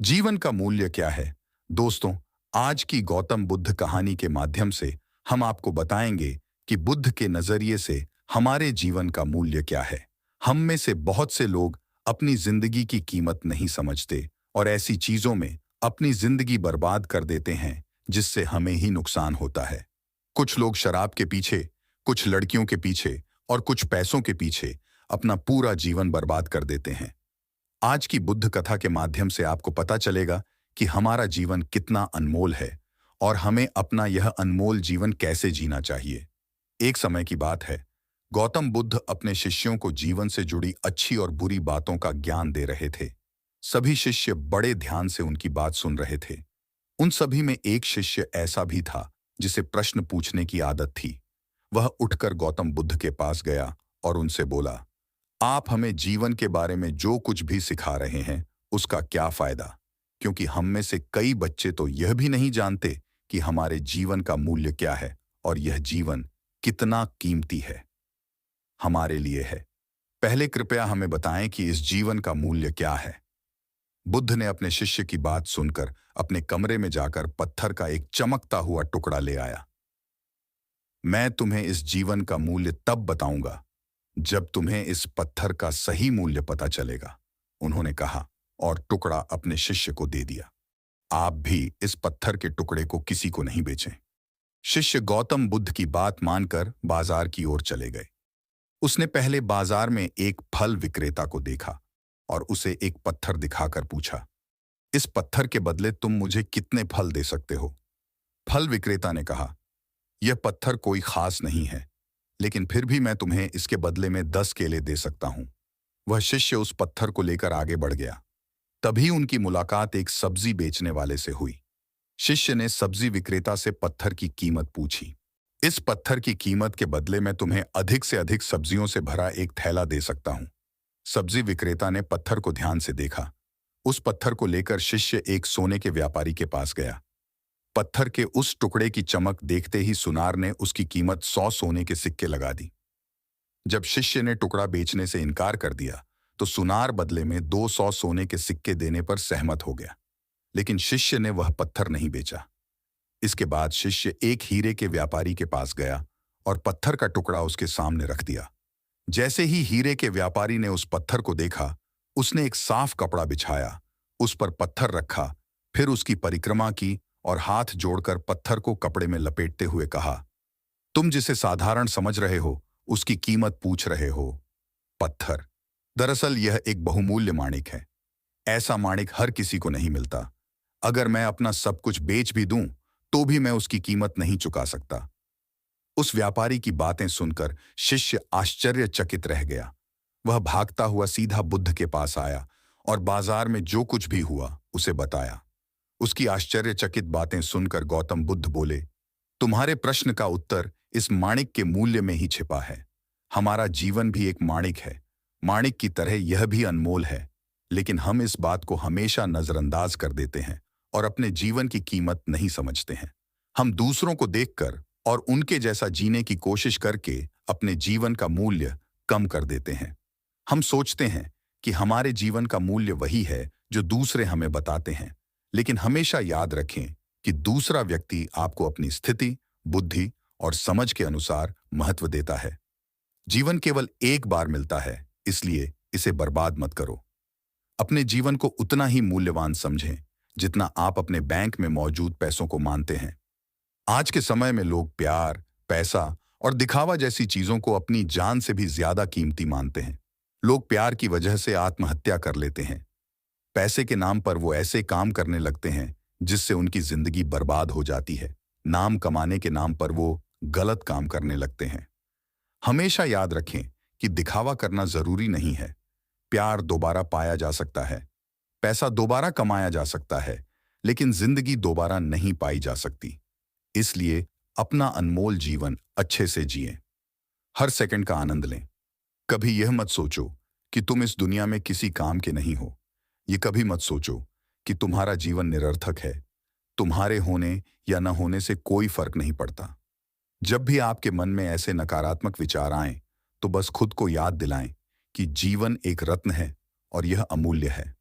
जीवन का मूल्य क्या है? दोस्तों, आज की गौतम बुद्ध कहानी के माध्यम से हम आपको बताएंगे कि बुद्ध के नजरिए से हमारे जीवन का मूल्य क्या है। हम में से बहुत से लोग अपनी जिंदगी की कीमत नहीं समझते और ऐसी चीजों में अपनी जिंदगी बर्बाद कर देते हैं जिससे हमें ही नुकसान होता है। कुछ लोग शराब के पीछे, कुछ लड़कियों के पीछे और कुछ पैसों के पीछे अपना पूरा जीवन बर्बाद कर देते हैं। आज की बुद्ध कथा के माध्यम से आपको पता चलेगा कि हमारा जीवन कितना अनमोल है और हमें अपना यह अनमोल जीवन कैसे जीना चाहिए। एक समय की बात है, गौतम बुद्ध अपने शिष्यों को जीवन से जुड़ी अच्छी और बुरी बातों का ज्ञान दे रहे थे। सभी शिष्य बड़े ध्यान से उनकी बात सुन रहे थे। उन सभी में एक शिष्य ऐसा भी था जिसे प्रश्न पूछने की आदत थी। वह उठकर गौतम बुद्ध के पास गया और उनसे बोला, आप हमें जीवन के बारे में जो कुछ भी सिखा रहे हैं उसका क्या फायदा, क्योंकि हम में से कई बच्चे तो यह भी नहीं जानते कि हमारे जीवन का मूल्य क्या है और यह जीवन कितना कीमती है हमारे लिए है। पहले कृपया हमें बताएं कि इस जीवन का मूल्य क्या है। बुद्ध ने अपने शिष्य की बात सुनकर अपने कमरे में जाकर पत्थर का एक चमकता हुआ टुकड़ा ले आया। मैं तुम्हें इस जीवन का मूल्य तब बताऊंगा जब तुम्हें इस पत्थर का सही मूल्य पता चलेगा, उन्होंने कहा और टुकड़ा अपने शिष्य को दे दिया। आप भी इस पत्थर के टुकड़े को किसी को नहीं बेचें। शिष्य गौतम बुद्ध की बात मानकर बाजार की ओर चले गए। उसने पहले बाजार में एक फल विक्रेता को देखा और उसे एक पत्थर दिखाकर पूछा, इस पत्थर के बदले तुम मुझे कितने फल दे सकते हो? फल विक्रेता ने कहा, यह पत्थर कोई खास नहीं है, लेकिन फिर भी मैं तुम्हें इसके बदले में 10 केले दे सकता हूं। वह शिष्य उस पत्थर को लेकर आगे बढ़ गया। तभी उनकी मुलाकात एक सब्जी बेचने वाले से हुई। शिष्य ने सब्जी विक्रेता से पत्थर की कीमत पूछी। इस पत्थर की कीमत के बदले मैं तुम्हें अधिक से अधिक सब्जियों से भरा एक थैला दे सकता हूं। सब्जी विक्रेता ने पत्थर को ध्यान से देखा। उस पत्थर को लेकर शिष्य एक सोने के व्यापारी के पास गया। पत्थर के उस टुकड़े की चमक देखते ही सुनार ने उसकी कीमत 100 सोने के सिक्के लगा दी। जब शिष्य ने टुकड़ा बेचने से इनकार कर दिया तो सुनार बदले में 200 सोने के सिक्के देने पर सहमत हो गया, लेकिन शिष्य ने वह पत्थर नहीं बेचा। इसके बाद शिष्य एक हीरे के व्यापारी के पास गया और पत्थर का टुकड़ा उसके सामने रख दिया। जैसे ही हीरे के व्यापारी ने उस पत्थर को देखा, उसने एक साफ कपड़ा बिछाया, उस पर पत्थर रखा, फिर उसकी परिक्रमा की और हाथ जोड़कर पत्थर को कपड़े में लपेटते हुए कहा, तुम जिसे साधारण समझ रहे हो उसकी कीमत पूछ रहे हो। पत्थर दरअसल यह एक बहुमूल्य माणिक है। ऐसा माणिक हर किसी को नहीं मिलता। अगर मैं अपना सब कुछ बेच भी दूं तो भी मैं उसकी कीमत नहीं चुका सकता। उस व्यापारी की बातें सुनकर शिष्य आश्चर्यचकित रह गया। वह भागता हुआ सीधा बुद्ध के पास आया और बाजार में जो कुछ भी हुआ उसे बताया। उसकी आश्चर्यचकित बातें सुनकर गौतम बुद्ध बोले, तुम्हारे प्रश्न का उत्तर इस माणिक के मूल्य में ही छिपा है। हमारा जीवन भी एक माणिक है। माणिक की तरह यह भी अनमोल है, लेकिन हम इस बात को हमेशा नजरअंदाज कर देते हैं और अपने जीवन की कीमत नहीं समझते हैं। हम दूसरों को देखकर और उनके जैसा जीने की कोशिश करके अपने जीवन का मूल्य कम कर देते हैं। हम सोचते हैं कि हमारे जीवन का मूल्य वही है जो दूसरे हमें बताते हैं, लेकिन हमेशा याद रखें कि दूसरा व्यक्ति आपको अपनी स्थिति, बुद्धि और समझ के अनुसार महत्व देता है। जीवन केवल एक बार मिलता है, इसलिए इसे बर्बाद मत करो। अपने जीवन को उतना ही मूल्यवान समझें जितना आप अपने बैंक में मौजूद पैसों को मानते हैं। आज के समय में लोग प्यार, पैसा और दिखावा जैसी चीजों को अपनी जान से भी ज्यादा कीमती मानते हैं। लोग प्यार की वजह से आत्महत्या कर लेते हैं। पैसे के नाम पर वो ऐसे काम करने लगते हैं जिससे उनकी जिंदगी बर्बाद हो जाती है। नाम कमाने के नाम पर वो गलत काम करने लगते हैं। हमेशा याद रखें कि दिखावा करना जरूरी नहीं है। प्यार दोबारा पाया जा सकता है, पैसा दोबारा कमाया जा सकता है, लेकिन जिंदगी दोबारा नहीं पाई जा सकती। इसलिए अपना अनमोल जीवन अच्छे से जिएं। हर सेकंड का आनंद लें। कभी यह मत सोचो कि तुम इस दुनिया में किसी काम के नहीं हो। ये कभी मत सोचो कि तुम्हारा जीवन निरर्थक है। तुम्हारे होने या न होने से कोई फर्क नहीं पड़ता। जब भी आपके मन में ऐसे नकारात्मक विचार आएं, तो बस खुद को याद दिलाएं कि जीवन एक रत्न है और यह अमूल्य है।